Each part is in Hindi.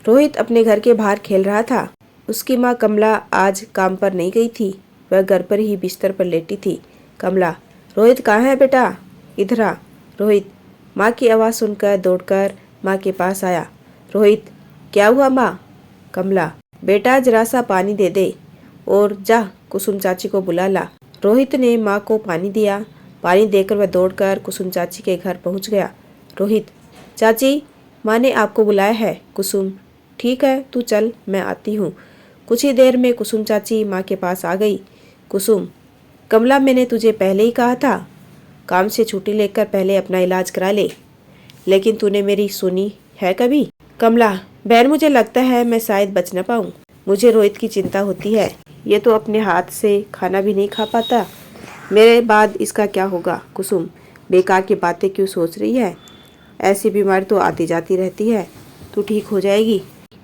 रोहित अपने घर के बाहर खेल रहा था। उसकी माँ कमला आज काम पर नहीं गई थी। वह घर पर ही बिस्तर पर लेटी थी। कमला, रोहित कहाँ है बेटा? इधर आ। रोहित माँ की आवाज़ सुनकर दौड़कर माँ के पास आया। रोहित, क्या हुआ माँ? कमला, बेटा जरा सा पानी दे दे और जा कुसुम चाची को बुला ला। रोहित ने माँ को पानी दिया। पानी देकर वह दौड़कर कुसुम चाची के घर पहुँच गया। रोहित, चाची, माँ ने आपको बुलाया है। कुसुम, ठीक है, तू चल, मैं आती हूँ। कुछ ही देर में कुसुम चाची माँ के पास आ गई। कुसुम, कमला, मैंने तुझे पहले ही कहा था काम से छुट्टी लेकर पहले अपना इलाज करा ले, लेकिन तूने मेरी सुनी है कभी? कमला, बहन, मुझे लगता है मैं शायद बच न पाऊँ। मुझे रोहित की चिंता होती है। ये तो अपने हाथ से खाना भी नहीं खा पाता। मेरे बाद इसका क्या होगा? कुसुम, बेकार की बातें क्यों सोच रही है? ऐसी बीमारी तो आती जाती रहती है। तू ठीक हो जाएगी।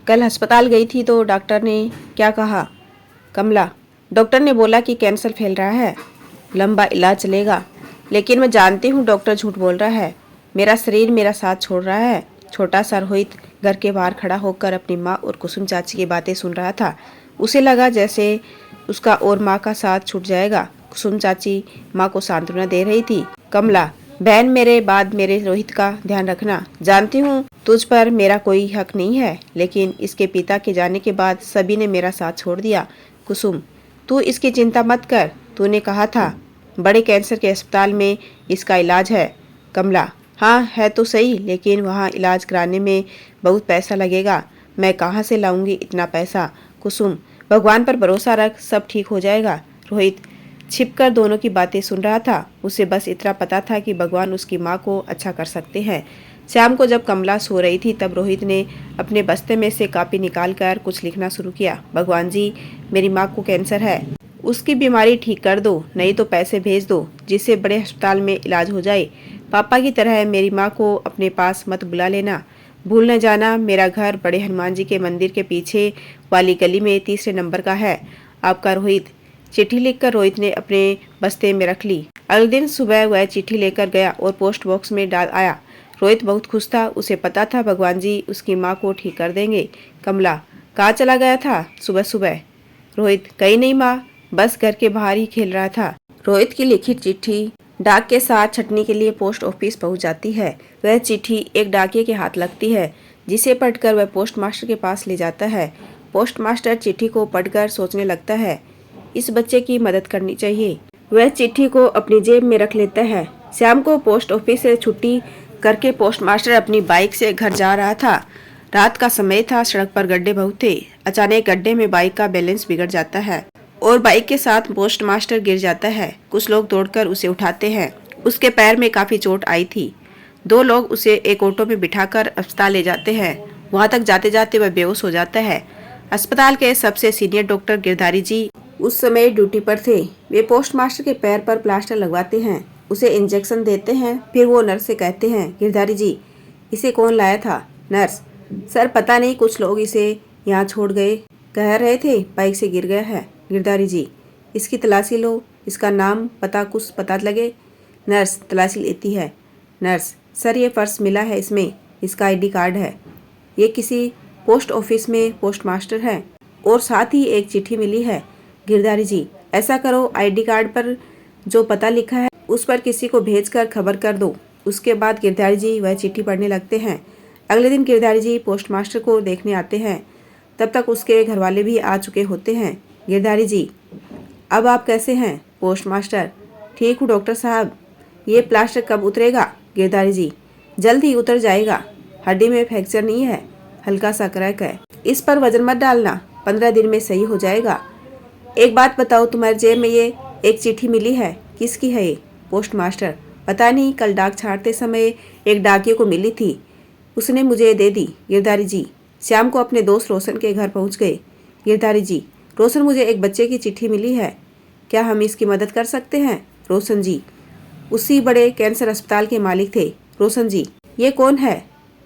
कल अस्पताल गई थी तो डॉक्टर ने क्या कहा? कमला, डॉक्टर ने बोला कि कैंसर फैल रहा है, लंबा इलाज चलेगा। लेकिन मैं जानती हूँ डॉक्टर झूठ बोल रहा है। मेरा शरीर मेरा साथ छोड़ रहा है। छोटा सा रोहित घर के बाहर खड़ा होकर अपनी माँ और कुसुम चाची की बातें सुन रहा था। उसे लगा जैसे उसका और माँ का साथ छूट जाएगा। कुसुम चाची माँ को सांत्वना दे रही थी। कमला, बहन, मेरे बाद मेरे रोहित का ध्यान रखना। जानती हूँ तुझ पर मेरा कोई हक नहीं है, लेकिन इसके पिता के जाने के बाद सभी ने मेरा साथ छोड़ दिया। कुसुम, तू इसकी चिंता मत कर। तूने कहा था बड़े कैंसर के अस्पताल में इसका इलाज है। कमला, हाँ है तो सही, लेकिन वहाँ इलाज कराने में बहुत पैसा लगेगा। मैं कहाँ से लाऊंगी इतना पैसा? कुसुम, भगवान पर भरोसा रख, सब ठीक हो जाएगा। रोहित छिपकर दोनों की बातें सुन रहा था। उसे बस इतना पता था कि भगवान उसकी माँ को अच्छा कर सकते हैं। शाम को जब कमला सो रही थी तब रोहित ने अपने बस्ते में से कॉपी निकालकर कुछ लिखना शुरू किया। भगवान जी, मेरी माँ को कैंसर है, उसकी बीमारी ठीक कर दो, नहीं तो पैसे भेज दो जिससे बड़े अस्पताल में इलाज हो जाए। पापा की तरह मेरी माँ को अपने पास मत बुला लेना। भूल न जाना, मेरा घर बड़े हनुमान जी के मंदिर के पीछे वाली गली में 3 नंबर का है। आपका रोहित। चिट्ठी लिखकर रोहित ने अपने बस्ते में रख ली। अगले दिन सुबह वह चिट्ठी लेकर गया और पोस्ट बॉक्स में डाल आया। रोहित बहुत खुश था। उसे पता था भगवान जी उसकी माँ को ठीक कर देंगे। कमला, कहाँ चला गया था सुबह सुबह? रोहित, कहीं नहीं माँ, बस घर के बाहर ही खेल रहा था। रोहित की लिखित चिट्ठी डाक के साथ छटनी के लिए पोस्ट ऑफिस पहुंच जाती है। वह चिट्ठी एक डाकिये के हाथ लगती है, जिसे पढ़कर वह पोस्ट मास्टर के पास ले जाता है। पोस्ट मास्टर चिट्ठी को पढ़कर सोचने लगता है, इस बच्चे की मदद करनी चाहिए। वह चिट्ठी को अपनी जेब में रख लेता है। शाम को पोस्ट ऑफिस से छुट्टी करके पोस्ट मास्टर अपनी बाइक से घर जा रहा था। रात का समय था, सड़क पर गड्ढे बहुत थे। अचानक गड्ढे में बाइक का बैलेंस बिगड़ जाता है और बाइक के साथ पोस्ट मास्टर गिर जाता है। कुछ लोग दौड़कर उसे उठाते हैं। उसके पैर में काफी चोट आई थी। 2 लोग उसे एक ऑटो में बिठाकर अस्पताल ले जाते हैं। वहां तक जाते जाते वह बेहोश हो जाता है। अस्पताल के सबसे सीनियर डॉक्टर गिरधारी जी उस समय ड्यूटी पर थे। वे पोस्ट मास्टर के पैर पर प्लास्टर लगवाते हैं, उसे इंजेक्शन देते हैं। फिर वो नर्स से कहते हैं, गिरधारी जी, इसे कौन लाया था? नर्स, सर पता नहीं, कुछ लोग इसे यहाँ छोड़ गए, कह रहे थे बाइक से गिर गया है। गिरधारी जी, इसकी तलाशी लो, इसका नाम पता कुछ पता लगे। नर्स तलाशी लेती है। नर्स, सर ये पर्स मिला है, इसमें इसका आईडी कार्ड है। ये किसी पोस्ट ऑफिस में पोस्ट मास्टर है और साथ ही एक चिट्ठी मिली है। गिरधारी जी, ऐसा करो, आईडी कार्ड पर जो पता लिखा है उस पर किसी को भेजकर खबर कर दो। उसके बाद गिरधारी जी वह चिट्ठी पढ़ने लगते हैं। अगले दिन गिरधारी जी पोस्ट मास्टर को देखने आते हैं। तब तक उसके घरवाले भी आ चुके होते हैं। गिरधारी जी, अब आप कैसे हैं? पोस्ट मास्टर, ठीक हूँ डॉक्टर साहब। ये प्लास्टर कब उतरेगा? गिरधारी जी, जल्द ही उतर जाएगा। हड्डी में फ्रैक्चर नहीं है, हल्का सा क्रैक है, इस पर वजन मत डालना, 15 दिन में सही हो जाएगा। एक बात बताओ, तुम्हारे जेब में ये एक चिट्ठी मिली है, किसकी है ये? पोस्ट मास्टर, पता नहीं, कल डाक छाड़ते समय एक डाकिये को मिली थी, उसने मुझे दे दी। गिरधारी जी, शाम को अपने दोस्त रोशन के घर पहुंच गए। गिरधारी जी, रोशन, मुझे एक बच्चे की चिट्ठी मिली है, क्या हम इसकी मदद कर सकते हैं? रोशन जी, उसी बड़े कैंसर अस्पताल के मालिक थे। रोशन जी, ये कौन है?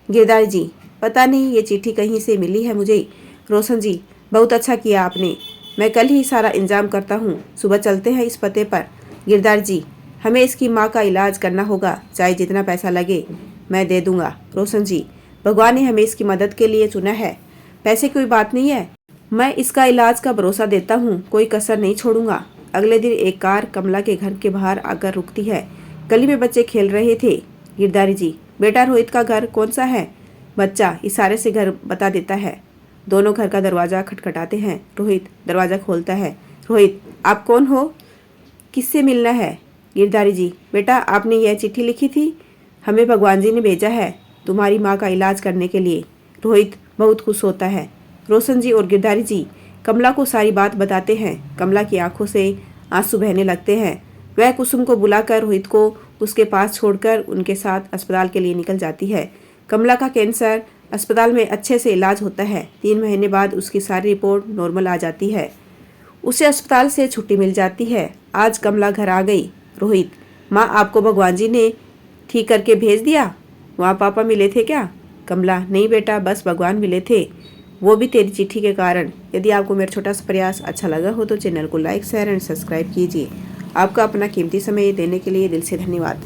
गिरधारी जी, पता नहीं, ये चिट्ठी कहीं से मिली है मुझे। रोशन जी, बहुत अच्छा किया आपने, मैं कल ही सारा इंतजाम करता हूँ, सुबह चलते हैं इस पते पर। गिरधारी जी, हमें इसकी माँ का इलाज करना होगा, चाहे जितना पैसा लगे मैं दे दूंगा। रोशन जी, भगवान ने हमें इसकी मदद के लिए चुना है, पैसे कोई बात नहीं है, मैं इसका इलाज का भरोसा देता हूँ, कोई कसर नहीं छोड़ूंगा। अगले दिन एक कार कमला के घर के बाहर आकर रुकती है। गली में बच्चे खेल रहे थे। गिरधारी जी, बेटा रोहित का घर कौन सा है? बच्चा इशारे से घर बता देता है। दोनों घर का दरवाजा खटखटाते हैं। रोहित दरवाजा खोलता है। रोहित, आप कौन हो? किससे मिलना है? गिरधारी जी, बेटा आपने यह चिट्ठी लिखी थी, हमें भगवान जी ने भेजा है तुम्हारी माँ का इलाज करने के लिए। रोहित बहुत खुश होता है। रोशन जी और गिरधारी जी कमला को सारी बात बताते हैं। कमला की आंखों से आंसू बहने लगते हैं। वह कुसुम को बुलाकर रोहित को उसके पास छोड़कर उनके साथ अस्पताल के लिए निकल जाती है। कमला का कैंसर अस्पताल में अच्छे से इलाज होता है। 3 महीने बाद उसकी सारी रिपोर्ट नॉर्मल आ जाती है। उसे अस्पताल से छुट्टी मिल जाती है। आज कमला घर आ गई। रोहित, माँ आपको भगवान जी ने ठीक करके भेज दिया? वहाँ पापा मिले थे क्या? कमला, नहीं बेटा, बस भगवान मिले थे, वो भी तेरी चिट्ठी के कारण। यदि आपको मेरा छोटा सा प्रयास अच्छा लगा हो तो चैनल को लाइक, शेयर एंड सब्सक्राइब कीजिए। आपका अपना कीमती समय देने के लिए दिल से धन्यवाद।